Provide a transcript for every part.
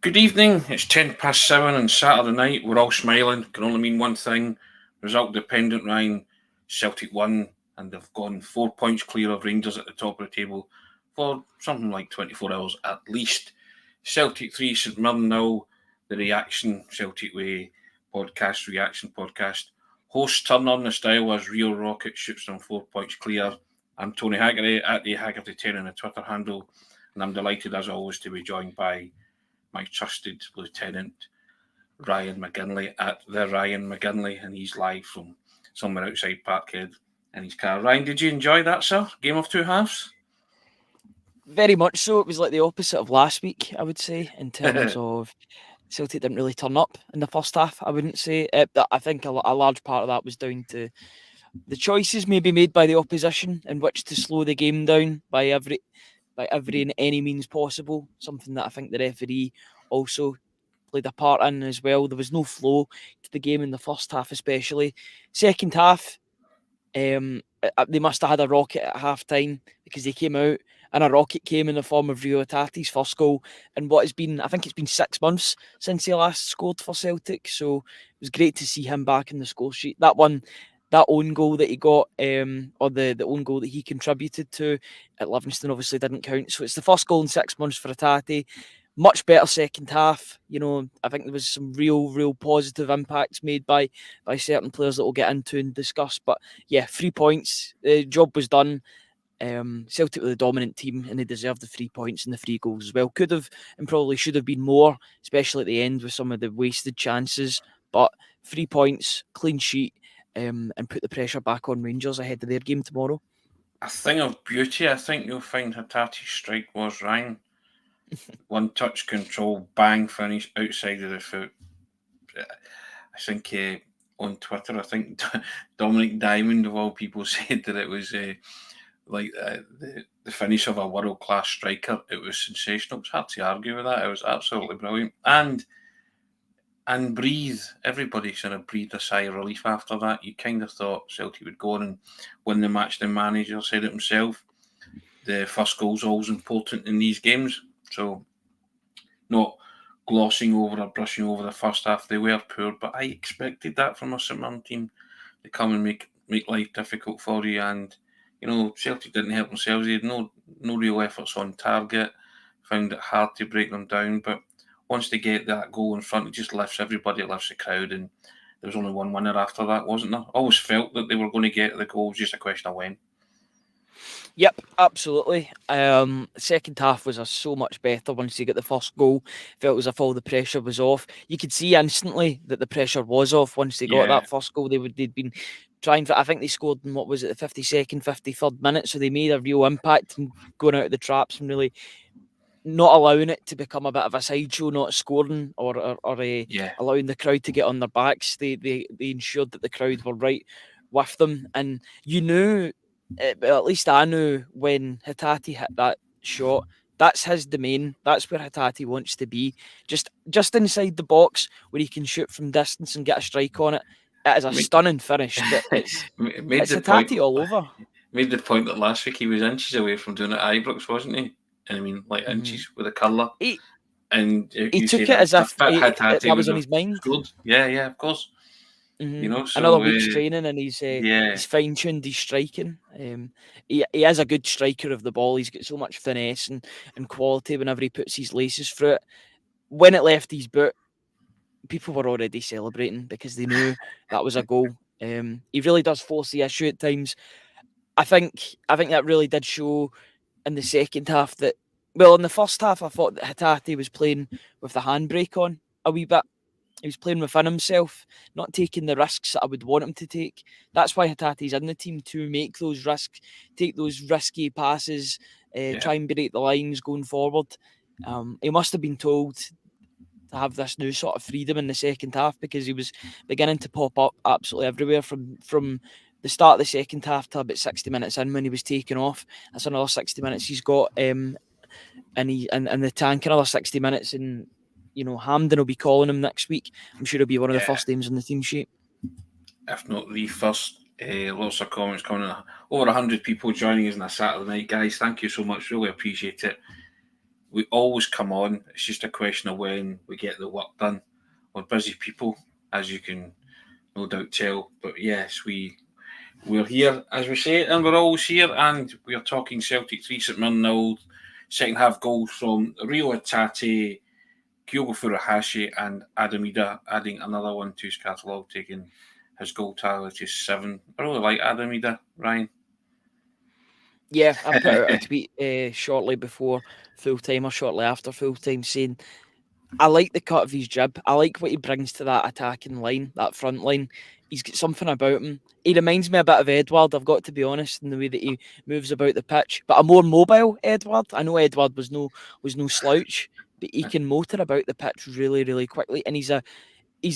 Good evening. It's 7:10 on Saturday night. We're all smiling. Can only mean one thing. Result dependent, Ryan. Celtic won, and they've gone 4 points clear of Rangers at the top of the table for something like 24 hours at least. Celtic 3, St Mirren 0. The Reaction Celtic Way podcast, reaction podcast. Hosts turn on the style as Real Rocket shoots them 4 points clear. I'm Tony Haggerty at the Haggerty10 on the Twitter handle, and I'm delighted as always to be joined by my trusted lieutenant, Ryan McGinley, at the Ryan McGinley, and he's live from somewhere outside Parkhead in his car. Ryan, did you enjoy that, sir? Game of two halves? Very much so. It was like the opposite of last week, I would say, in terms of Celtic didn't really turn up in the first half. I wouldn't say. I think a large part of that was down to the choices maybe made by the opposition in which to slow the game down by every and any means possible. Something that I think the referee also played a part in as well. There was no flow to the game in the first half, especially. Second half, they must have had a rocket at half time because they came out and a rocket came in the form of Rio Tati's first goal in what has been, I think it's been 6 months since he last scored for Celtic. So it was great to see him back in the score sheet. That own goal that he got, or the own goal that he contributed to at Livingston obviously didn't count. So it's the first goal in 6 months for Tati. Much better second half. I think there was some real positive impacts made by certain players that we'll get into and discuss. But yeah, 3 points. The job was done. Celtic were the dominant team and they deserved the 3 points and the 3 goals as well. Could have and probably should have been more, especially at the end with some of the wasted chances. But 3 points, clean sheet, and put the pressure back on Rangers ahead of their game tomorrow. A thing of beauty, I think you'll find Hatati's strike was, Ryan. One touch control, bang, finish outside of the foot. I think on Twitter, I think Dominic Diamond, of all people, said that it was the finish of a world class striker. It was sensational. It's hard to argue with that. It was absolutely brilliant. And breathe. Everybody sort of breathed a sigh of relief after that. You kind of thought Celtic would go on and win the match. The manager said it himself. The first goal's always important in these games. So not glossing over or brushing over the first half. They were poor, but I expected that from a St Mirren team to come and make life difficult for you. And Celtic didn't help themselves. They had no real efforts on target. Found it hard to break them down, but once they get that goal in front, it just lifts everybody, it lifts the crowd, and there was only one winner after that, wasn't there? Always felt that they were going to get the goal, just a question of when. Yep, absolutely. Second half was so much better once they got the first goal. Felt as if all the pressure was off. You could see instantly that the pressure was off once they got that first goal. They'd been trying for. I think they scored in what was it, the 52nd, 53rd minute. So they made a real impact in going out of the traps and really not allowing it to become a bit of a sideshow, not scoring or allowing the crowd to get on their backs. They ensured that the crowd were right with them, and you knew. At least I knew when Hatate hit that shot, that's his domain. That's where Hatate wants to be. Just inside the box where he can shoot from distance and get a strike on it. It is a stunning finish. It's Hatate all over. Made the point that last week he was inches away from doing it at Ibrox, wasn't he? And I mean, like inches with a curler. He took it as if that was on his mind. Scored. Yeah, of course. Mm-hmm. Another week's training, and he's fine tuned his striking. He is a good striker of the ball. He's got so much finesse and quality whenever he puts his laces through it. When it left his boot, people were already celebrating because they knew that was a goal. He really does force the issue at times. I think that really did show in the second half that. Well, in the first half, I thought that Hatate was playing with the handbrake on a wee bit. He was playing within himself, not taking the risks that I would want him to take. That's why Hatate's in the team, to make those risks, take those risky passes, try and break the lines going forward. He must have been told to have this new sort of freedom in the second half because he was beginning to pop up absolutely everywhere from the start of the second half to about 60 minutes in when he was taken off. That's another 60 minutes he's got and the tank, another 60 minutes, and Hampden will be calling him next week. I'm sure he'll be one of the first names on the team sheet. If not the first. Lots of comments coming in. Over 100 people joining us on a Saturday night, guys. Thank you so much. Really appreciate it. we always come on. It's just a question of when we get the work done. We're busy people, as you can no doubt tell. But yes, we're here, as we say, and we're always here. And we are talking Celtic 3, St Mirren 0. Second half goals from Rio Atate, Kyogo Furuhashi, and Adamida, adding another one to his catalogue, taking his goal tally to 7. I really like Adamida, Ryan. Yeah, I put out a tweet shortly before full time or shortly after full time saying I like the cut of his jib. I like what he brings to that attacking line, that front line. He's got something about him. He reminds me a bit of Edward, I've got to be honest, in the way that he moves about the pitch. But a more mobile Edward. I know Edward was no slouch, but he can motor about the pitch really, really quickly. And he's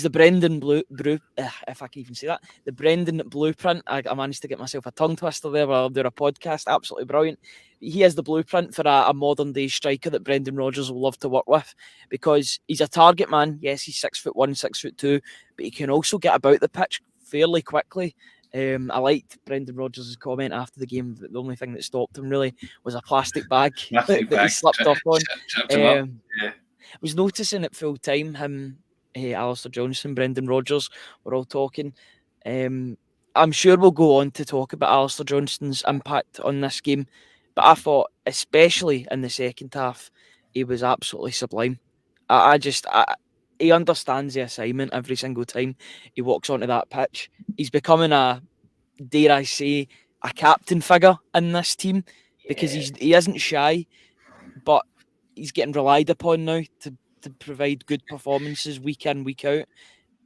the Brendan if I can even say that, the Brendan blueprint. I managed to get myself a tongue twister there while I'm doing a podcast. Absolutely brilliant. He is the blueprint for a modern day striker that Brendan Rodgers will love to work with because he's a target man. Yes, he's 6'1", 6'2", but he can also get about the pitch fairly quickly. I liked Brendan Rodgers' comment after the game that the only thing that stopped him really was a plastic bag that he slipped up on. Tripped him up. Yeah. I was noticing at full time him, Alistair Johnson, Brendan Rodgers, we're all talking. I'm sure we'll go on to talk about Alistair Johnson's impact on this game, but I thought, especially in the second half, he was absolutely sublime. He understands the assignment every single time he walks onto that pitch. He's becoming dare I say, a captain figure in this team because he isn't shy, but he's getting relied upon now to provide good performances week in, week out.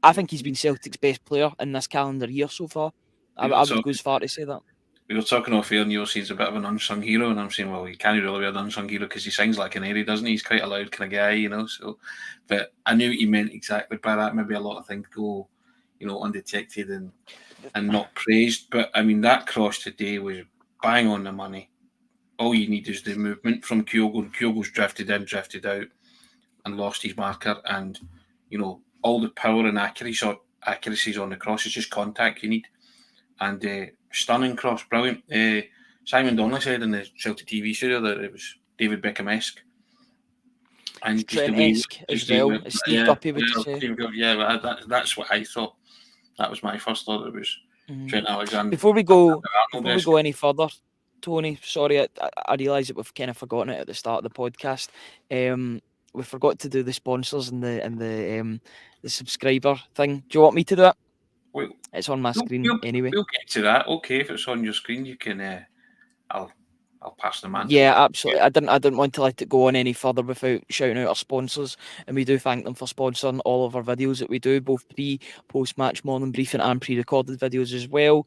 I think he's been Celtic's best player in this calendar year so far. I would go as far to say that. We were talking off air, and you'll see he's a bit of an unsung hero, and I'm saying, well, he can't really be an unsung hero because he sings like an airy, doesn't he? He's quite a loud kind of guy, you know. So, but I knew what you meant exactly by that. Maybe a lot of things go, undetected and not praised. But I mean, that cross today was bang on the money. All you need is the movement from Kyogo. Kyogo's drifted in, drifted out, and lost his marker. And all the power and accuracies on the cross is just contact you need. And stunning cross, brilliant. Simon Donnelly said in the Celtic TV studio that it was David Beckham-esque. And Trent-esque as well, as Steve Guppy would say. Yeah, that's what I thought. That was my first thought. It was Trent Alexander. Before we go any further, Tony, sorry, I realise that we've kind of forgotten it at the start of the podcast. We forgot to do the sponsors and the subscriber thing. Do you want me to do it? Wait, it's on my screen anyway. We'll get to that. Okay, if it's on your screen, you can. I'll pass the mantle. Yeah, absolutely. I didn't want to let it go on any further without shouting out our sponsors, and we do thank them for sponsoring all of our videos that we do, both pre, post-match morning briefing and pre-recorded videos as well.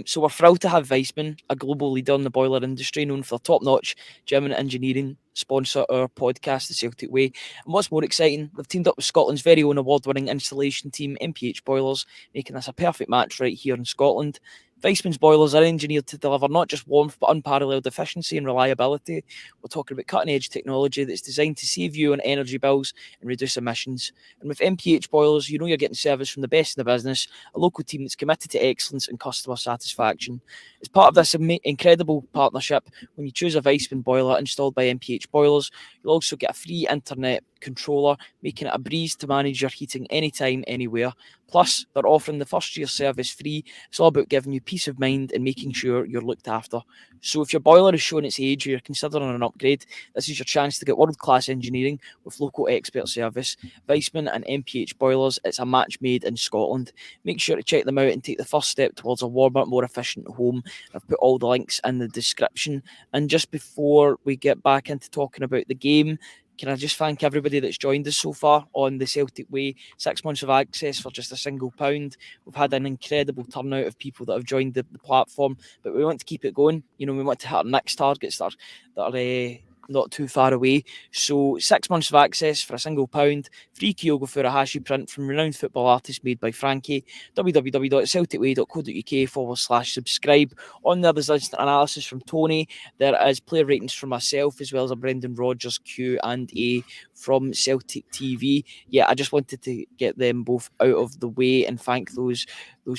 So we're thrilled to have Weissman, a global leader in the boiler industry, known for top-notch German engineering, sponsor our podcast, The Celtic Way. And what's more exciting, they've teamed up with Scotland's very own award-winning installation team, MPH Boilers, making this a perfect match right here in Scotland. Weissman's boilers are engineered to deliver not just warmth but unparalleled efficiency and reliability. We're talking about cutting-edge technology that's designed to save you on energy bills and reduce emissions. And with MPH boilers, you know you're getting service from the best in the business, a local team that's committed to excellence and customer satisfaction. As part of this incredible partnership, when you choose a Weissman boiler installed by MPH Boilers, you'll also get a free internet controller, making it a breeze to manage your heating anytime, anywhere. Plus, they're offering the first year service free. It's all about giving you peace of mind and making sure you're looked after. So if your boiler is showing its age or you're considering an upgrade, this is your chance to get world-class engineering with local expert service. Weissman and MPH Boilers, it's a match made in Scotland. Make sure to check them out and take the first step towards a warmer, more efficient home. I've put all the links in the description. And just before we get back into talking about the game, can I just thank everybody that's joined us so far on the Celtic Way? 6 months of access for just £1. We've had an incredible turnout of people that have joined the platform, but we want to keep it going. We want to hit our next targets that are not too far away. So 6 months of access for £1, free Kyogo Furuhashi print from renowned football artist made by Frankie, www.celticway.co.uk/subscribe. On there, there's instant analysis from Tony. There is player ratings from myself, as well as a Brendan Rodgers Q&A from Celtic TV. Yeah, I just wanted to get them both out of the way and thank those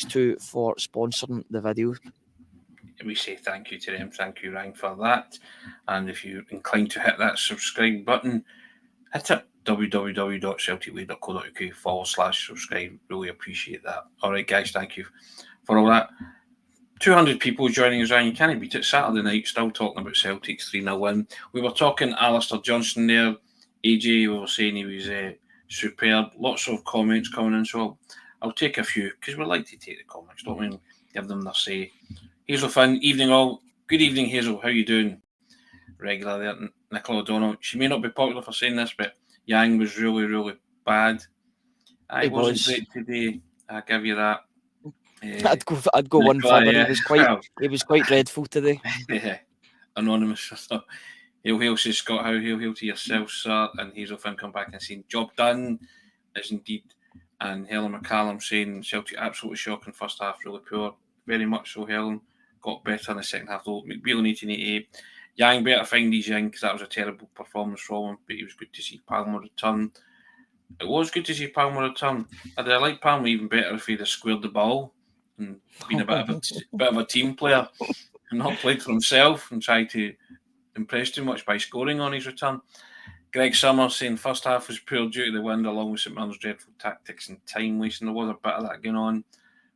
two for sponsoring the video. we say thank you to them. Thank you, Ryan, for that. And if you're inclined to hit that subscribe button, hit it. www.celticway.co.uk/subscribe. Really appreciate that. All right, guys, thank you for all that. 200 people joining us, Ryan. You can't beat it. Saturday night, still talking about Celtic's 3-0 win. We were talking Alistair Johnston there. AJ, we were saying he was superb. Lots of comments coming in, so I'll take a few because we like to take the comments, don't we? Give them their say. Hazel Finn, evening all. Good evening, Hazel. How you doing? Regular there, Nicola O'Donnell. She may not be popular for saying this, but Yang was really, really bad. It wasn't great today. I give you that. I'd go one Nicola, further. yeah. He was quite dreadful today. Yeah, anonymous. Hail says, Scott, how hail to yourself, sir. And Hazel Finn come back and saying, job done is indeed. And Helen McCallum saying, Celtic absolutely shocking first half, really poor. Very much so, Helen. Got better in the second half, though. McBeal in 1888. Yang better find his Yang because that was a terrible performance from him, but it was good to see Palmer return. It was good to see Palmer return. I'd like Palmer even better if he'd have squared the ball and been a bit of a team player and not played for himself and tried to impress too much by scoring on his return. Greg Summers saying first half was poor due to the wind along with St Mirren's dreadful tactics and time wasting. There was a bit of that going on.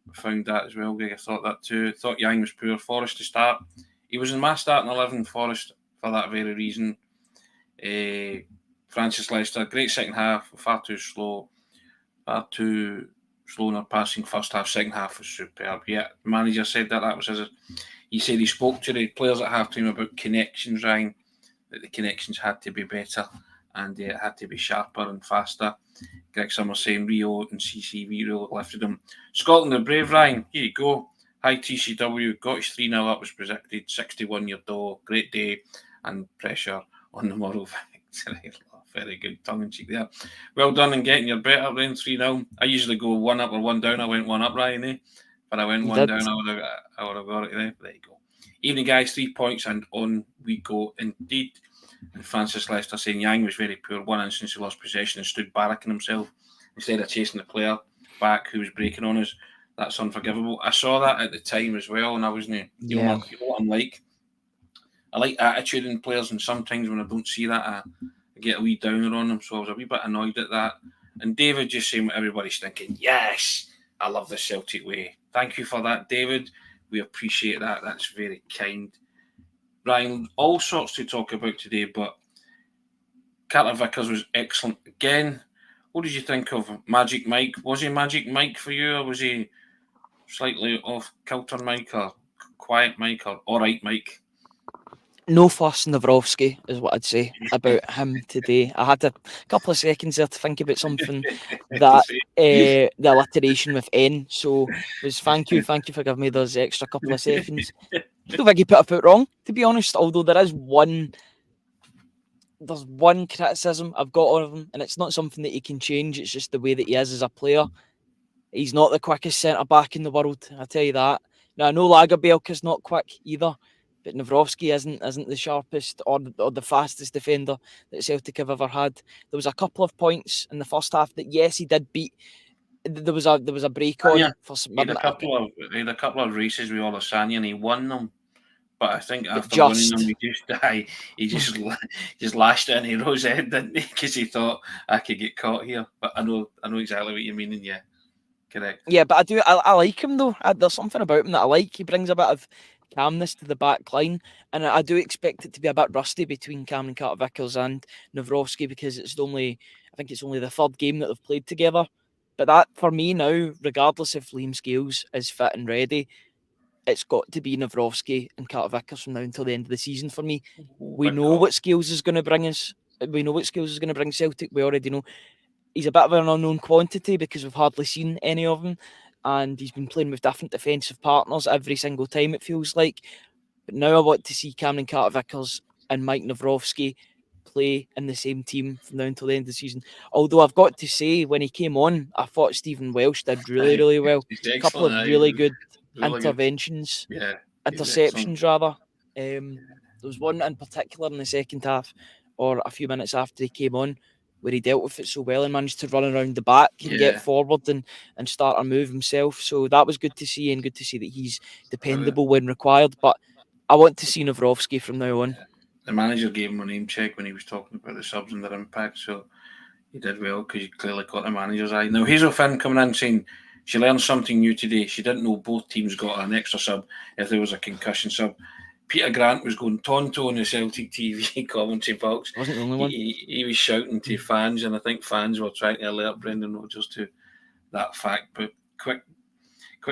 I found that as well, Greg. I thought that too. Thought Yang was poor. Forrest to start. He was in my starting 11, Forrest, for that very reason. Francis Leicester, great second half, far too slow in our passing first half. Second half was superb. Yeah, the manager said that was his. He said he spoke to the players at half time about connections, Ryan, that the connections had to be better and it had to be sharper and faster. Greg Summers saying Rio and CCV really lifted him. Scotland are brave, Ryan. Here you go. Hi TCW, got his 3-0 up was projected, 61-year door, great day and pressure on the moral victory. Very good tongue-in-cheek there. Well done in getting your bet up then, 3-0. I usually go 1 up or 1 down. I went 1 up, Ryan, eh? But I went 1 down, I would have got it there. There you go. Evening, guys, 3 points and on we go indeed. And Francis Leicester saying Yang was very poor. One instance he lost possession and stood barracking himself instead of chasing the player back who was breaking on us. That's unforgivable. I saw that at the time as well, and I wasn't. You know what I'm like. I like attitude in players, and sometimes when I don't see that, I get a wee downer on them. So I was a wee bit annoyed at that. And David just saying what everybody's thinking. Yes, I love the Celtic way. Thank you for that, David. We appreciate that. That's very kind. Ryan, all sorts to talk about today, but Carter Vickers was excellent again. What did you think of Magic Mike? Was he Magic Mike for you, or was he slightly off kilter Mike, or quiet Mike, or all right Mike? No fuss Nawrowski is what I'd say about him today. I had a couple of seconds there to think about something that the alliteration with N. So was thank you for giving me those extra couple of seconds. I don't think he put a foot wrong, to be honest. Although there's one criticism I've got of him, and it's not something that he can change. It's just the way that he is as a player. He's not the quickest centre back in the world. I tell you that. Now I know Lagerbielke's not quick either. But Nawrowski isn't the sharpest or the fastest defender that Celtic have ever had. There was a couple of points in the first half that yes he did beat. There was a break on for St Mirren. He had a couple of races with Olasanya and he won them. But I think after winning them, he just lashed it in Hero's head, didn't he? Because he thought I could get caught here. But I know exactly what you mean. And yeah, correct. Yeah, but I like him though. There's something about him that I like. He brings a bit of calmness to the back line, and I do expect it to be a bit rusty between Cameron Carter-Vickers and Nawrowski because I think it's only the third game that they've played together. But that for me now, regardless if Liam Scales is fit and ready, it's got to be Nawrowski and Carter-Vickers from now until the end of the season for me. We know what Scales is going to bring us. We know what Scales is going to bring Celtic. We already know he's a bit of an unknown quantity because we've hardly seen any of him. And he's been playing with different defensive partners every single time, it feels like. But now I want to see Cameron Carter-Vickers and Mike Nawrowski play in the same team from now until the end of the season. Although I've got to say, when he came on, I thought Stephen Welsh did really, really well. A couple of really good interventions. Yeah, interceptions, rather. There was one in particular in the second half, or a few minutes after he came on, where he dealt with it so well and managed to run around the back and get Yeah, forward and start a move himself. So that was good to see, and good to see that he's brilliant. dependable when required. But I want to see Nawrowski from now on. The manager gave him a name check when he was talking about the subs and their impact, so he did well because he clearly caught the manager's eye. Now, Hazel Finn coming in saying she learned something new today. She didn't know both teams got an extra sub if there was a concussion sub. Peter Grant was going tonto on the Celtic TV commentary box. I wasn't the only one. He was shouting to fans, and I think fans were trying to alert Brendan Rodgers to that fact. But quick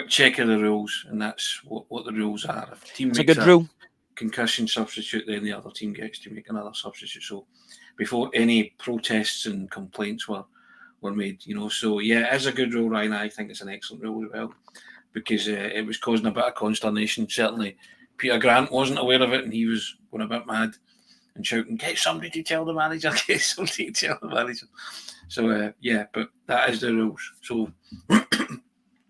check of the rules, and that's what the rules are. If a team It's a makes good a rule. concussion substitute, then the other team gets to make another substitute. So before any protests and complaints were made, So yeah, it is a good rule, Ryan. I think it's an excellent rule as well because it was causing a bit of consternation. Certainly, Peter Grant wasn't aware of it, and he was going a bit mad and shouting, "Get somebody to tell the manager! Get somebody to tell the manager!" So yeah, but that is the rules. So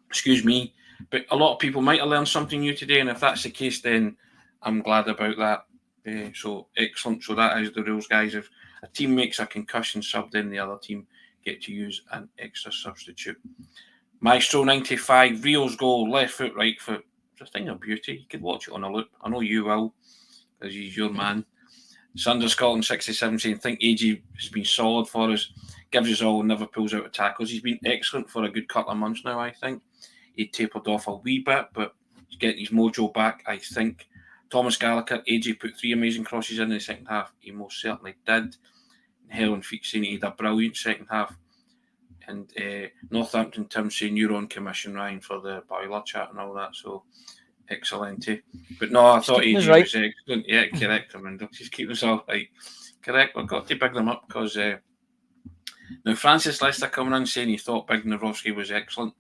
excuse me, but a lot of people might have learned something new today, and if that's the case, then I'm glad about that. So excellent. So that is the rules, guys. If a team makes a concussion sub, then the other team get to use an extra substitute. Maestro 95, Rio's goal, left foot, right foot. It's a thing of beauty. You could watch it on a loop. I know you will, because he's your man. Sunder Scotland 67 saying, think AG has been solid for us, gives us all, never pulls out of tackles. He's been excellent for a good couple of months now, I think. He tapered off a wee bit, but he's getting his mojo back, I think. Thomas Gallagher, AJ put 3 amazing crosses in the second half. He most certainly did. Helen Feet saying he had a brilliant second half. And Northampton Tim saying you're on commission, Ryan, for the boiler chat and all that. So excellent. But no, I thought AJ right. was excellent. Yeah, correct. I mean, just keep us all right. Correct. We've got to big them up because now Francis Lester coming in saying he thought Big Nawrowski was excellent.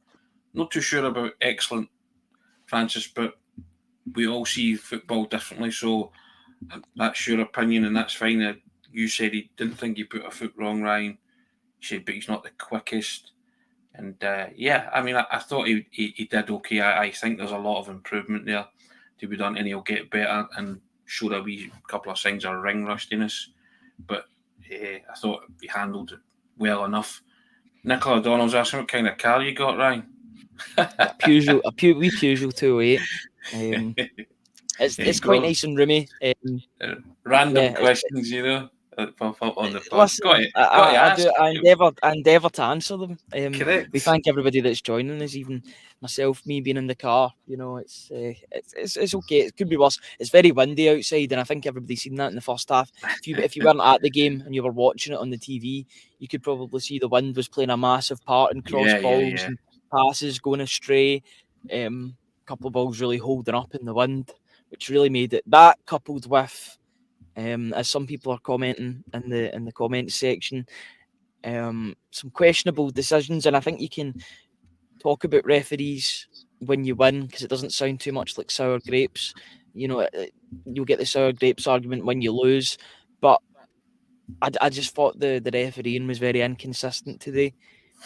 Not too sure about excellent, Francis, but we all see football differently, so that's your opinion, and that's fine. You said he didn't think he put a foot wrong, Ryan. You said, but he's not the quickest. And yeah, I mean, I thought he did okay. I think there's a lot of improvement there to be done, and he'll get better and showed a wee couple of signs of ring rustiness. But I thought he handled it well enough. Nicola O'Donnell's asking what kind of car you got, Ryan. A wee Peugeot 208. It's quite nice and roomy. Random questions, pop up on the pod. Listen, I endeavour to answer them. Correct. We thank everybody that's joining us, even myself, me being in the car. It's okay. It could be worse. It's very windy outside, and I think everybody's seen that in the first half. If you weren't at the game and you were watching it on the TV, you could probably see the wind was playing a massive part in cross balls and passes going astray. Couple of balls really holding up in the wind, which really made it. That coupled with as some people are commenting in the comments section, some questionable decisions, and I think you can talk about referees when you win because it doesn't sound too much like sour grapes. You'll get the sour grapes argument when you lose, but I just thought the refereeing was very inconsistent today.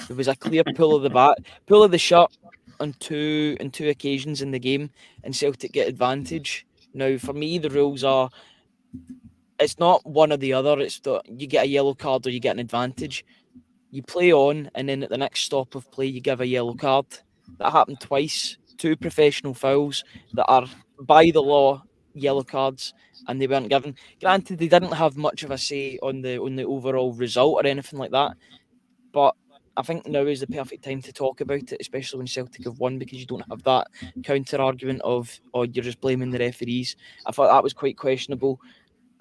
There was a clear pull of the shirt on two occasions in the game, and Celtic get advantage. Now, for me, the rules are. It's not one or the other. It's that you get a yellow card or you get an advantage. You play on, and then at the next stop of play, you give a yellow card. That happened twice. 2 professional fouls that are, by the law, yellow cards, and they weren't given. Granted, they didn't have much of a say on the overall result or anything like that, but I think now is the perfect time to talk about it, especially when Celtic have won, because you don't have that counter argument of, oh, you're just blaming the referees. I thought that was quite questionable.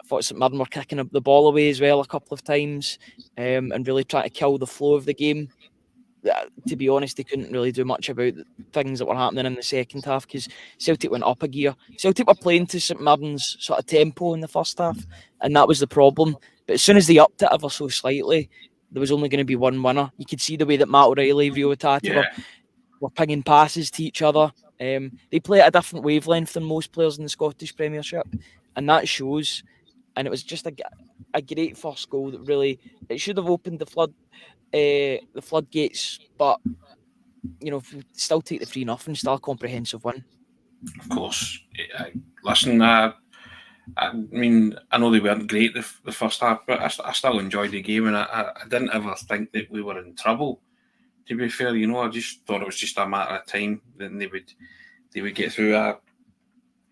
I thought St Mirren were kicking up the ball away as well a couple of times and really trying to kill the flow of the game. To be honest, they couldn't really do much about things that were happening in the second half because Celtic went up a gear. Celtic were playing to St Mirren's sort of tempo in the first half, and that was the problem. But as soon as they upped it ever so slightly, there was only going to be one winner. You could see the way that Matt O'Reilly, Rio Tati were pinging passes to each other. They play at a different wavelength than most players in the Scottish Premiership, and that shows. And it was just a great first goal that really, it should have opened the floodgates, but still take the 3-0, still a comprehensive win. Of course. Listen, I mean, I know they weren't great the first half, but I still enjoyed the game, and I didn't ever think that we were in trouble. To be fair, I just thought it was just a matter of time. Then they would get through.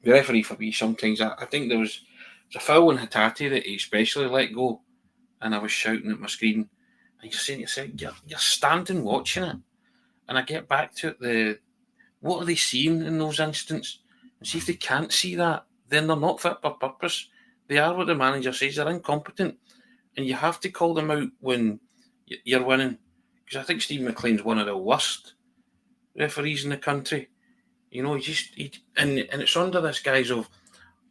The referee for me sometimes. I think there's a foul on Hatate that he especially let go, and I was shouting at my screen, and you're saying to yourself, you're standing watching it, and I get back to it. What are they seeing in those instants? And see if they can't see that, then they're not fit for purpose. They are what the manager says. They're incompetent, and you have to call them out when you're winning. Because I think Steve McLean's one of the worst referees in the country. And it's under this guise of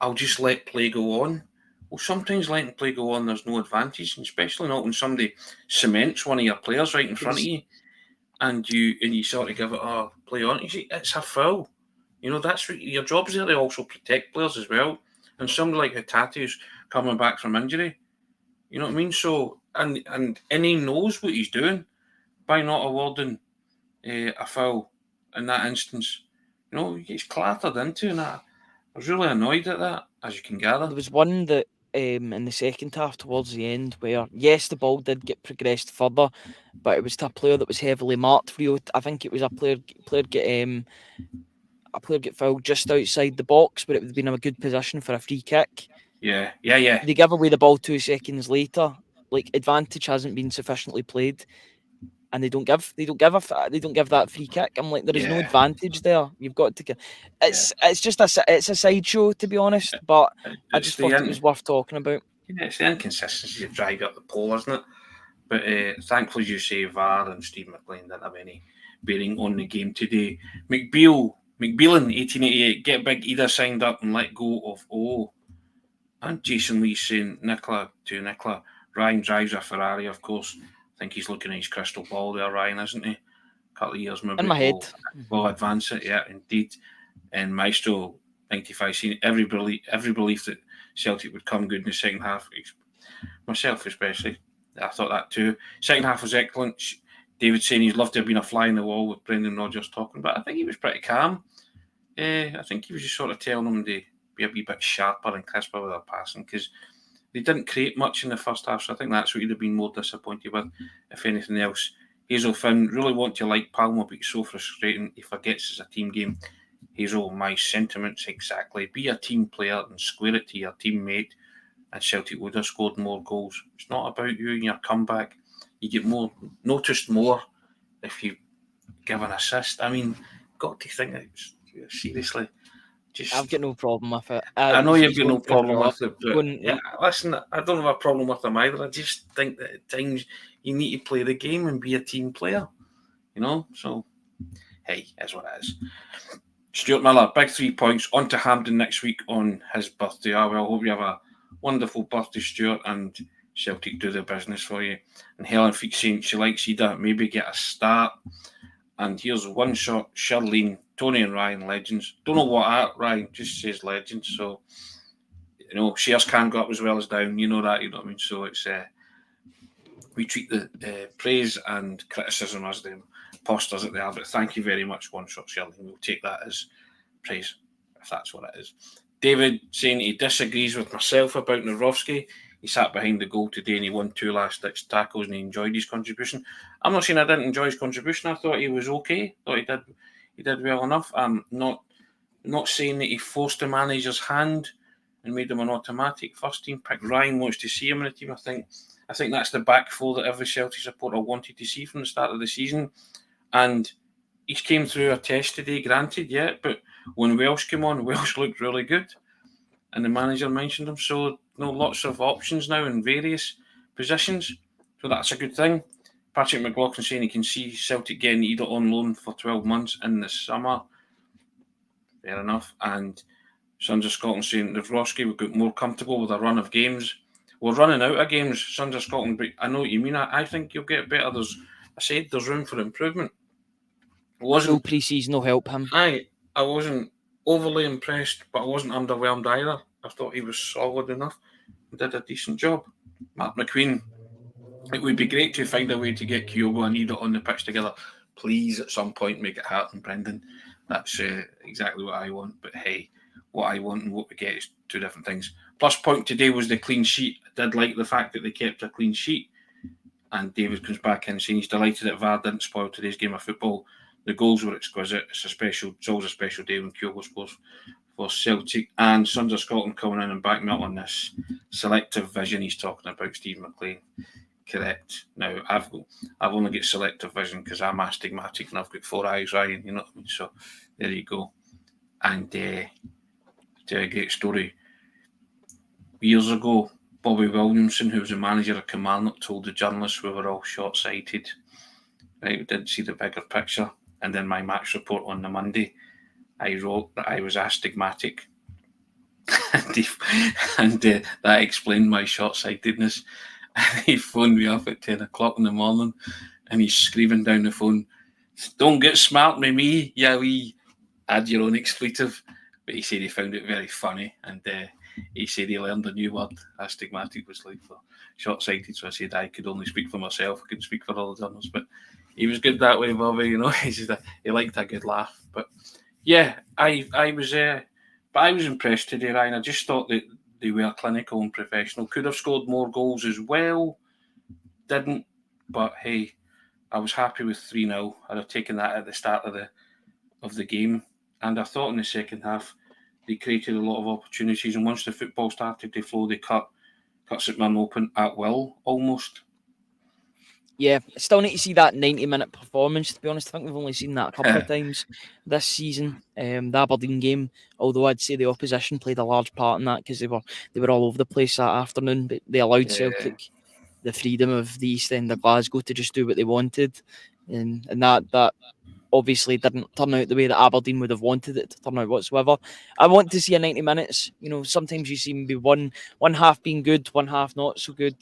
I'll just let play go on. Well, sometimes letting play go on, there's no advantage, and especially not when somebody cements one of your players right in front of you, and you sort of give it a play on. You see, it's a foul. That's what your job's there to also protect players as well. And somebody like Hatate's coming back from injury. You know what I mean? So and he knows what he's doing by not awarding a foul in that instance. He gets clattered into, and I was really annoyed at that, as you can gather. There was one that in the second half towards the end where, yes, the ball did get progressed further, but it was to a player that was heavily marked for you. I think it was a player get fouled just outside the box, but it would have been a good position for a free kick. Yeah. They give away the ball 2 seconds later. Like, advantage hasn't been sufficiently played, and they don't give that free kick. I'm like, there is no Yeah. advantage there. You've got to. Yeah. It's just it's a sideshow, to be honest. But I It's just the thought it was worth talking about. it's the inconsistency that drive up the pole, isn't it? But thankfully, as you say, VAR and Steve McLean didn't have any bearing on the game today. McBealin, 1888, get big either signed up and let go of And Jason Lee saying, Nicola, Ryan drives a Ferrari, of course. I think he's looking at his crystal ball there, Ryan, isn't he? A couple of years, maybe In my head. we'll advance it, yeah, indeed. And Maestro 95 seen every belief that Celtic would come good in the second half, myself especially. I thought that too. Second half was excellent. David saying he'd love to have been a fly in the wall with Brendan Rodgers talking, but I think he was pretty calm. I think he was just sort of telling them to be a wee bit sharper and crisper with their passing, because they didn't create much in the first half, so I think that's what he'd have been more disappointed with, if anything else. Hazel Finn, really want to like Palmer, but he's so frustrating. He forgets it's a team game. Hazel, my sentiments exactly. Be a team player and square it to your teammate, and Celtic would have scored more goals. It's not about you and your comeback. You get noticed more if you give an assist. I mean, got to think seriously. I've got no problem with it. I know you've He's got no going for a problem draw. with it, but yeah, listen, I don't have a problem with him either. I just think that at times you need to play the game and be a team player, So, hey, that's what it is. Stuart Miller, big 3 points. On to Hampden next week on his birthday. I hope you have a wonderful birthday, Stuart, and Celtic do the business for you. And Helen Feek saying she likes Ida, maybe get a start. And here's one shot, Shirlene, Tony and Ryan, legends. Don't know what Ryan just says legends. So, shares can go up as well as down. You know what I mean? So it's we treat the praise and criticism as the imposters that they are. But thank you very much, one shot, Shirlene. We'll take that as praise, if that's what it is. David saying he disagrees with myself about Nawrowski. He sat behind the goal today and he won 2 last-ditch tackles and he enjoyed his contribution. I'm not saying I didn't enjoy his contribution. I thought he was okay. I thought he did well enough. I'm not saying that he forced the manager's hand and made him an automatic first team pick. Ryan wants to see him in the team. I think that's the back four that every Celtic supporter wanted to see from the start of the season. And he's came through a test today, granted, yeah, but when Welsh came on, Welsh looked really good. And the manager mentioned him. So, lots of options now in various positions. So that's a good thing. Patrick McLaughlin saying he can see Celtic getting Ida on loan for 12 months in the summer. Fair enough. And Sons of Scotland saying Nawrowski will get more comfortable with a run of games. We're running out of games, Sons of Scotland, but I know what you mean. I think you'll get better. There's room for improvement. Full pre-season will help him. I wasn't overly impressed, but I wasn't underwhelmed either. I thought he was solid enough and did a decent job. Mark McQueen, it would be great to find a way to get Kyogo and Ida on the pitch together. Please, at some point, make it happen, Brendan. That's exactly what I want. But hey, what I want and what we get is two different things. Plus point today was the clean sheet. I did like the fact that they kept a clean sheet. And David comes back in saying he's delighted that VAR didn't spoil today's game of football. The goals were exquisite. It's always a special day when Kyogo scores for Celtic. And Sons of Scotland coming in and backing me up on this selective vision he's talking about, Steve McLean. Correct. Now I've only got selective vision because I'm astigmatic and I've got 4 eyes, Ryan. You know what I mean? So there you go. And tell you a great story. Years ago, Bobby Williamson, who was the manager of Kilmarnock, told the journalists we were all short-sighted. Right, we didn't see the bigger picture. And in my match report on the Monday, I wrote that I was astigmatic. and that explained my short-sightedness. And he phoned me up at 10 o'clock in the morning and he's screaming down the phone, "Don't get smart with me, you wee," add your own expletive. But he said he found it very funny and he said he learned a new word. Astigmatic was like for short-sighted. So I said I could only speak for myself. I couldn't speak for all the others. But he was good that way, Bobby. You know, he liked a good laugh. But yeah, I was impressed today, Ryan. I just thought that they were clinical and professional. Could have scored more goals as well. Didn't. But hey, I was happy with 3-0. I'd have taken that at the start of the game. And I thought in the second half they created a lot of opportunities. And once the football started to flow, they cut St Mirren open at will, almost. Yeah, still need to see that 90-minute performance, to be honest. I think we've only seen that a couple of times this season. The Aberdeen game, although I'd say the opposition played a large part in that because they were all over the place that afternoon, but they allowed Celtic the freedom of the East End of Glasgow to just do what they wanted. And that obviously didn't turn out the way that Aberdeen would have wanted it to turn out whatsoever. I want to see a 90 minutes. You know, sometimes you see maybe one half being good, one half not so good.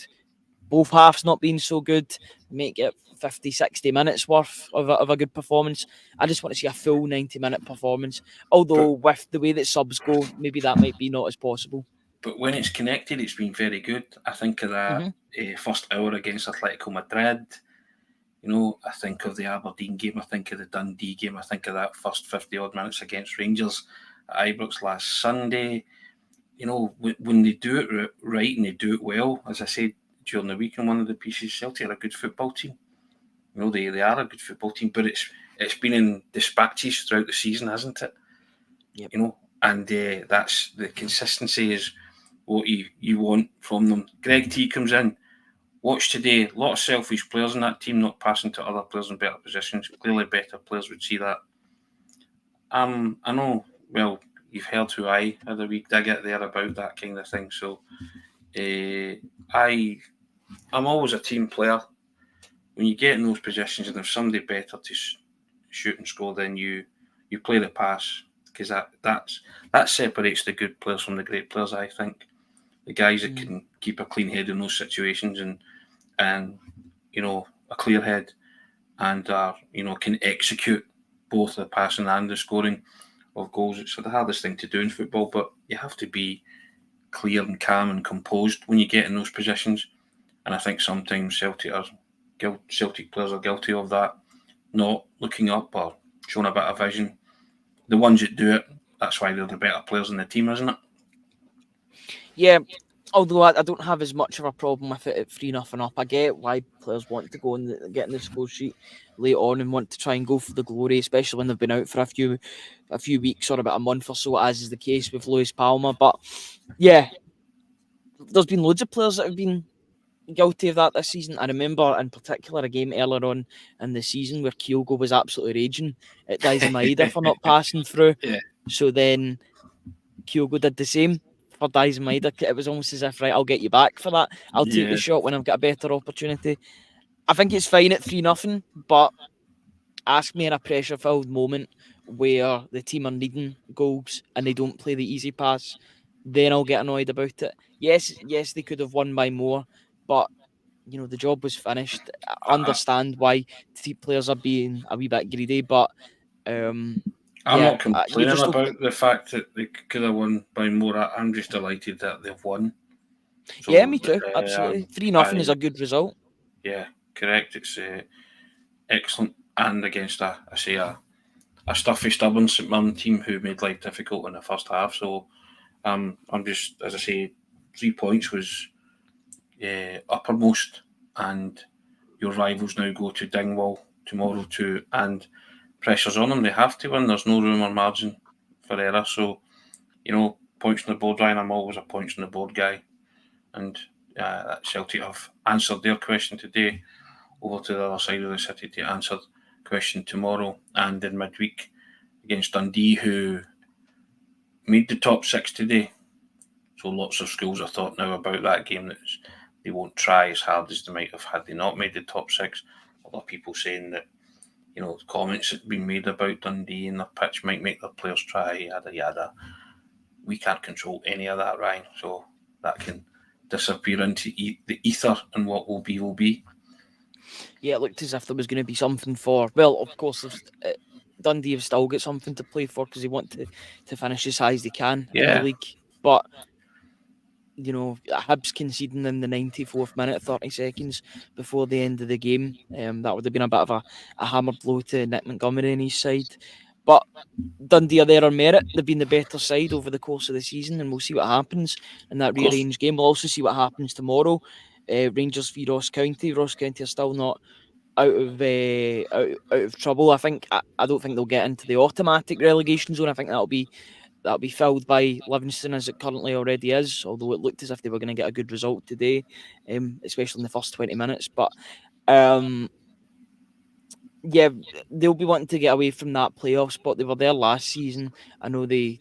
Both halves not being so good, make it 50, 60 minutes worth of a good performance. I just want to see a full 90-minute performance. Although with the way that subs go, maybe that might be not as possible. But when it's connected, it's been very good. I think of that first hour against Atletico Madrid. You know, I think of the Aberdeen game. I think of the Dundee game. I think of that first 50-odd minutes against Rangers at Ibrox last Sunday. You know, when they do it right and they do it well, as I said during the week in one of the pieces, Celtic are a good football team. You know, they are a good football team, but it's been in dispatches throughout the season, hasn't it? Yep. You know, and that's the consistency is what you want from them. Greg T comes in. Watch today. A lot of selfish players in that team not passing to other players in better positions. Clearly, better players would see that. I know. Well, you've heard who I had a week dig at there about that kind of thing. So, I'm always a team player. When you get in those positions and there's somebody better to shoot and score, then you play the pass because that separates the good players from the great players. I think the guys that can keep a clean head in those situations and you know a clear head and you know can execute both the passing and the scoring of goals. It's the hardest thing to do in football, but you have to be clear and calm and composed when you get in those positions. And I think sometimes Celtic players are guilty of that, not looking up or showing a bit of vision. The ones that do it, that's why they're the better players in the team, isn't it? Yeah, although I don't have as much of a problem with it at 3-0 up. I get why players want to go and get in the score sheet late on and want to try and go for the glory, especially when they've been out for a few weeks or about a month or so, as is the case with Luis Palma. But yeah, there's been loads of players that have been guilty of that this season. I remember in particular a game earlier on in the season where Kyogo was absolutely raging at Daizen Maeda for not passing through. Yeah. So then Kyogo did the same for Daizen Maeda. It was almost as if, right, I'll get you back for that. I'll take the shot when I've got a better opportunity. I think it's fine at 3-0, but ask me in a pressure-filled moment where the team are needing goals and they don't play the easy pass, then I'll get annoyed about it. Yes, they could have won by more, but you know the job was finished. I understand why players are being a wee bit greedy, but I'm yeah, not you complaining just about the fact that they could have won by more. I'm just delighted that they've won. So, yeah, me too. Absolutely, 3-0 is a good result. Yeah, correct. It's excellent, and against a a stuffy, stubborn St Mirren team who made life difficult in the first half. So I'm just, as I say, 3 points was uppermost, and your rivals now go to Dingwall tomorrow too, and pressure's on them. They have to win. There's no room or margin for error. So, points on the board, Ryan. I'm always a points on the board guy. And Celtic have answered their question today, over to the other side of the city to answer the question tomorrow and in midweek against Dundee, who made the top six today. So lots of schools of thought now about that game that they won't try as hard as they might have had they not made the top six. Other people saying that comments that have been made about Dundee and their pitch might make their players try, yada yada. We can't control any of that, Ryan. So that can disappear into the ether, and what will be will be. Yeah, it looked as if there was going to be something for. Well, of course, Dundee have still got something to play for because they want to finish as high as they can in the league. But Hibs conceding in the 94th minute, 30 seconds before the end of the game, that would have been a bit of a hammer blow to Nick Montgomery and his side. But Dundee are there on merit. They've been the better side over the course of the season, and we'll see what happens in that rearranged game. We'll also see what happens tomorrow. Rangers v Ross County. Ross County are still not out of trouble. I don't think they'll get into the automatic relegation zone. I think that'll be filled by Livingston as it currently already is. Although it looked as if they were going to get a good result today, especially in the first 20 minutes. But yeah, they'll be wanting to get away from that playoff spot. They were there last season. I know they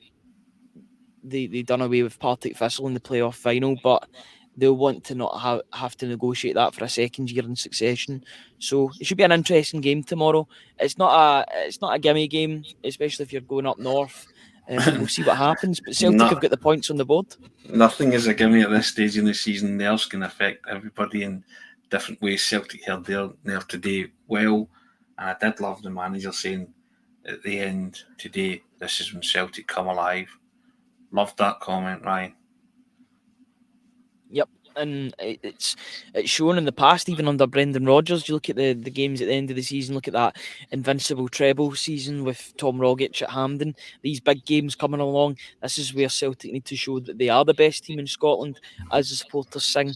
done away with Partick Thistle in the playoff final, but they'll want to not have to negotiate that for a second year in succession. So it should be an interesting game tomorrow. It's not a gimme game, especially if you're going up north. And we'll see what happens. But Celtic have got the points on the board. Nothing is a gimme at this stage in the season. Nerves can affect everybody in different ways. Celtic held their nerve today well, and I did love the manager saying at the end today, "This is when Celtic come alive." Loved that comment, Ryan. Yep, and it's shown in the past, even under Brendan Rodgers. You look at the games at the end of the season, look at that invincible treble season with Tom Rogic at Hampden. These big games coming along, this is where Celtic need to show that they are the best team in Scotland, as the supporters sing.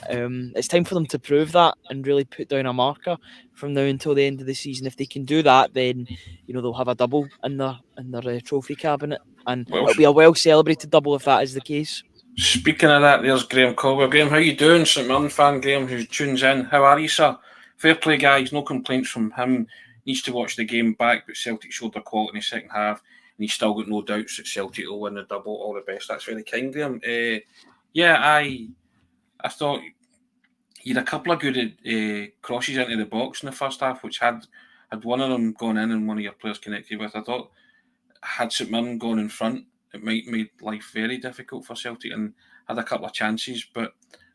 It's time for them to prove that and really put down a marker from now until the end of the season. If they can do that, then they'll have a double in their trophy cabinet, and it'll be a well celebrated double if that is the case. Speaking of that, there's Graham Caldwell. Graham, how you doing? St Mirren fan Graham who tunes in. How are you, sir? Fair play, guys. No complaints from him. Needs to watch the game back, but Celtic showed their quality in the second half, and he's still got no doubts that Celtic will win the double. All the best. That's very kind, Graham. I thought he had a couple of good crosses into the box in the first half, which had one of them gone in and one of your players connected with. I thought had St Mirren gone in front, it might made life very difficult for Celtic, and had a couple of chances. But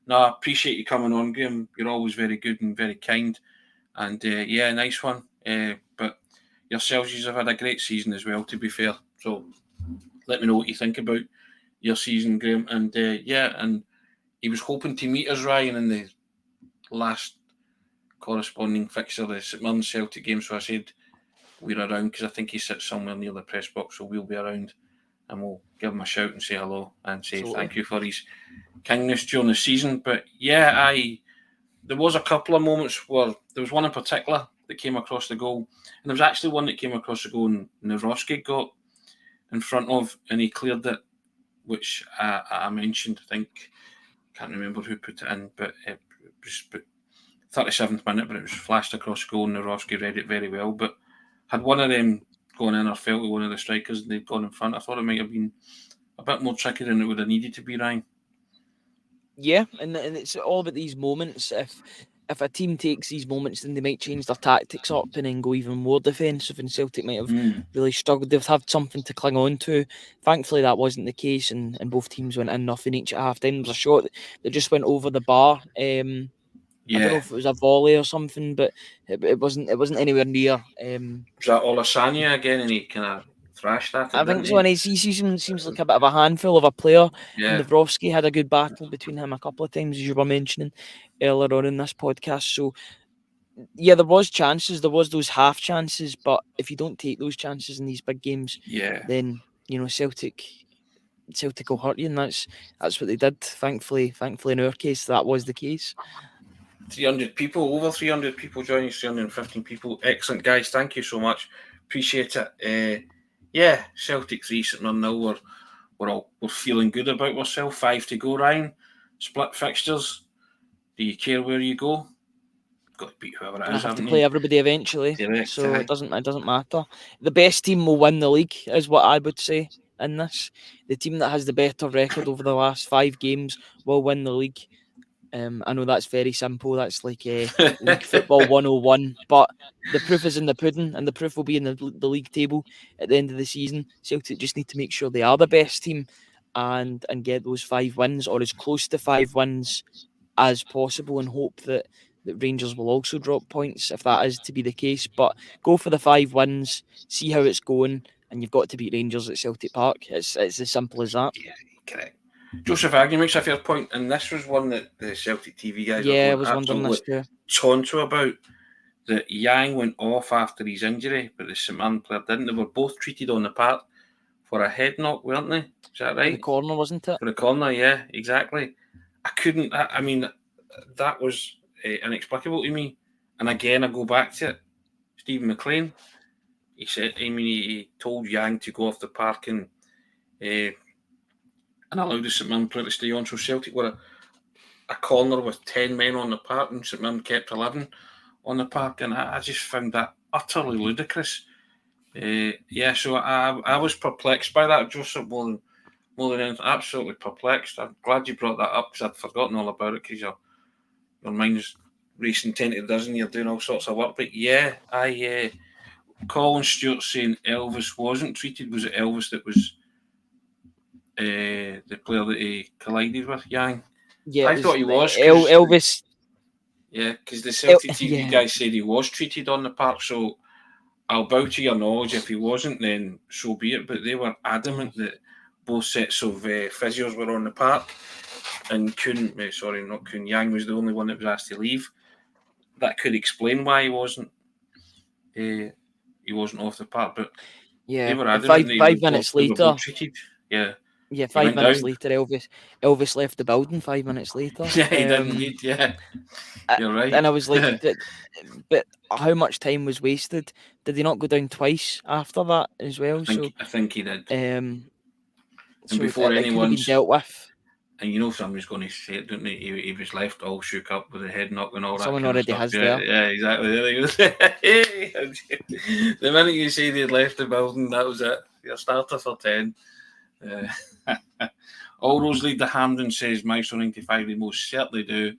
no, I appreciate you coming on, Graham. You're always very good and very kind. And nice one. But yourselves, you have had a great season as well, to be fair. So let me know what you think about your season, Graham. And and he was hoping to meet us, Ryan, in the last corresponding fixture, the St Mirren Celtic game. So I said we're around because I think he sits somewhere near the press box, so we'll be around. And we'll give him a shout and say hello and say thank you for his kindness during the season. But there was a couple of moments where there was one in particular that came across the goal, and there was actually one that came across the goal and Nawrocki got in front of, and he cleared it, which I mentioned. I think, can't remember who put it in, but it was 37th minute, but it was flashed across the goal and Nawrocki read it very well. But had one of them gone in or fell to one of the strikers and they'd gone in front, I thought it might have been a bit more tricky than it would have needed to be, Ryan. Yeah, and it's all about these moments. If a team takes these moments, then they might change their tactics up and then go even more defensive, and Celtic might have really struggled. They've had something to cling on to. Thankfully, that wasn't the case, and both teams went in nothing each at half time. There was a shot that just went over the bar. I don't know if it was a volley or something, but it wasn't anywhere near. Was that Olasanya again, and he kind of thrashed that? I think so. And he seems like a bit of a handful of a player. Yeah. And Nawrocki had a good battle between him a couple of times, as you were mentioning earlier on in this podcast. So Yeah, there was chances. There was those half chances, but if you don't take those chances in these big games, Yeah. then Celtic will hurt you, and that's what they did. Thankfully, in our case, that was the case. 300 people, over 300 people joining, 315 people. Excellent, guys. Thank you so much. Appreciate it. Yeah, Celtic 3 sitting on 0. We're feeling good about ourselves. 5 to go, Ryan. Split fixtures. Do you care where you go? Got to beat whoever it Gonna is, have to haven't play you? everybody eventually, Correct, so aye. it doesn't matter. The best team will win the league, is what I would say in this. The team that has the better record over the last 5 games will win the league. I know that's very simple. That's like league football 101, but the proof is in the pudding, and the proof will be in the league table at the end of the season. Celtic just need to make sure they are the best team and get those 5 wins, or as close to 5 wins as possible, and hope that Rangers will also drop points if that is to be the case. But go for the 5 wins, see how it's going, and you've got to beat Rangers at Celtic Park. It's as simple as that. Yeah, correct. Joseph Agnew makes a fair point, and this was one that the Celtic TV guys were Yeah, I going was wondering absolutely this too. tonto about. That Yang went off after his injury, but the St Mirren player didn't. They were both treated on the park for a head knock, weren't they? Is that For the right? corner, wasn't it? For the corner, yeah, exactly. I couldn't. I mean, that was inexplicable to me. And again, I go back to it. Stephen McLean. He said, I mean, he told Yang to go off the park uh, and allowed the St Mirren player to stay on. So Celtic were a corner with 10 men on the park, and St Mirren kept 11 on the park, and I just found that utterly ludicrous. Yeah, so I was perplexed by that, Joseph, more than anything. Absolutely perplexed. I'm glad you brought that up because I'd forgotten all about it because your mind's racing 10 to a dozen, you're doing all sorts of work. But yeah, Colin Stewart saying Elvis wasn't treated. Was it Elvis that was the player that he collided with, Yang? Yeah, it I was thought he was because Elvis. yeah, because the Celtic TV Yeah, guy said he was treated on the park. So I'll bow to your knowledge. If he wasn't, then so be it. But they were adamant that both sets of physios were on the park and couldn't. Sorry, not Kun Yang was the only one that was asked to leave. That could explain why Uh, he wasn't off the park, but they yeah. were adamant Five they five were minutes both later. treated. Yeah, Yeah, he five went minutes down. later, Elvis left the building. 5 minutes later. Yeah, he did indeed. Yeah, you're right. And I was like, but how much time was wasted? Did he not go down twice after that as well? So, I think he did. um, And so before it could have been anyone's dealt with. and somebody's going to say it, don't they? He was left all shook up with the head knock and all that Someone kind of already stuff. has Yeah, there. yeah, exactly. There he goes. The minute you say they'd left the building, that was it. Your starter for 10. Uh, all roads lead to Hampden, says Maestro 95. They most certainly do.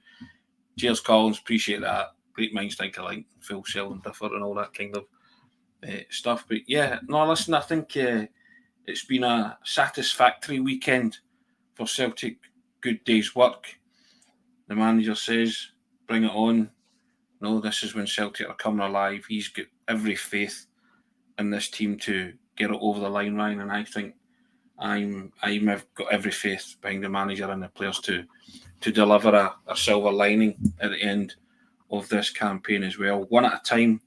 Cheers, Collins. Appreciate that. Great minds think alike. Full sell and differ and all that kind of stuff. But yeah, no, listen, I think it's been a satisfactory weekend for Celtic. Good day's work. The manager says, bring it on. No, this is when Celtic are coming alive. He's got every faith in this team to get it over the line, Ryan, and I think I've got every faith behind the manager and the players to deliver a silver lining at the end of this campaign as well. One at a time,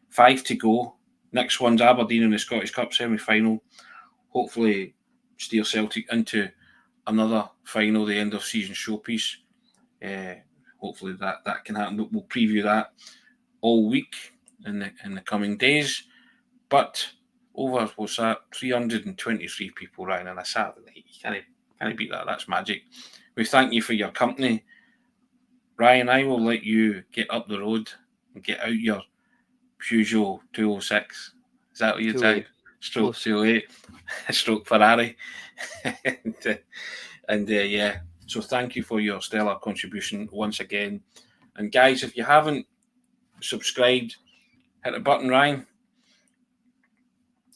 5 to go. Next one's Aberdeen in the Scottish Cup semi-final. Hopefully steer Celtic into another final, the end of season showpiece. Hopefully that can happen. But we'll preview that all week in the coming days. But over what's that? 323 people, Ryan, on a Saturday night. You can't beat that. That's magic. We thank you for your company, Ryan. I will let you get up the road and get out your Peugeot 206. Is that what you Too late. drive? Stroke Close. 208, stroke Ferrari, and yeah. So thank you for your stellar contribution once again. And guys, if you haven't subscribed, hit the button, Ryan.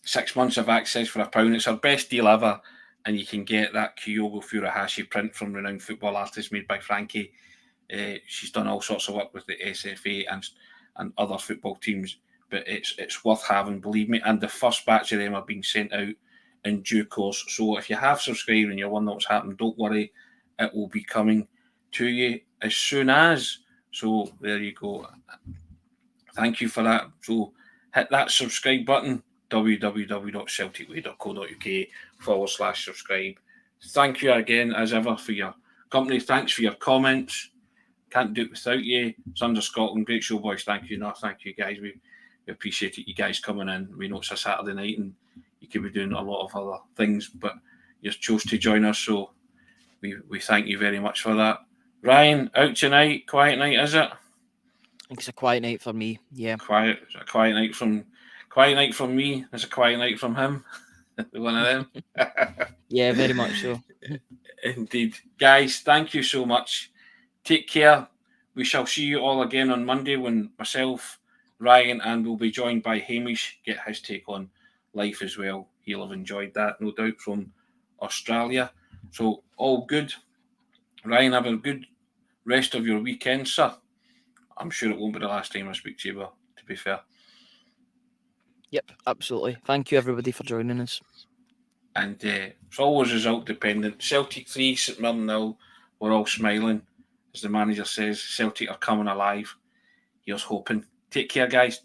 6 months of access for £1. It's our best deal ever, and you can get that Kyogo Furuhashi print from renowned football artist made by Frankie. She's done all sorts of work with the SFA and other football teams, but it's worth having, believe me. And the first batch of them are being sent out in due course. So if you have subscribed and you're wondering what's happened, don't worry, it will be coming to you as soon as. So there you go. Thank you for that. So hit that subscribe button, www.celticway.co.uk/subscribe. Thank you again, as ever, for your company. Thanks for your comments. Can't do it without you. Thunder Scotland, great show, boys. Thank you. No, thank you, guys. We appreciate it, you guys coming in. We know it's a Saturday night and you could be doing a lot of other things, but you chose to join us, so we thank you very much for that. Ryan, out tonight? Quiet night, is it? I think it's a quiet night for me. Yeah. A quiet night from me. It's a quiet night from him. One of them. Yeah, very much so. Indeed. Guys, thank you so much. Take care. We shall see you all again on Monday when myself, Ryan, and we'll be joined by Hamish, get his take on life as well. He'll have enjoyed that, no doubt, from Australia. So, all good. Ryan, have a good rest of your weekend, sir. I'm sure it won't be the last time I speak to you, but to be fair. Yep, absolutely. Thank you, everybody, for joining us. And it's always result dependent. Celtic 3, St Mirren 0. We're all smiling. As the manager says, Celtic are coming alive. Here's hoping. Take care, guys.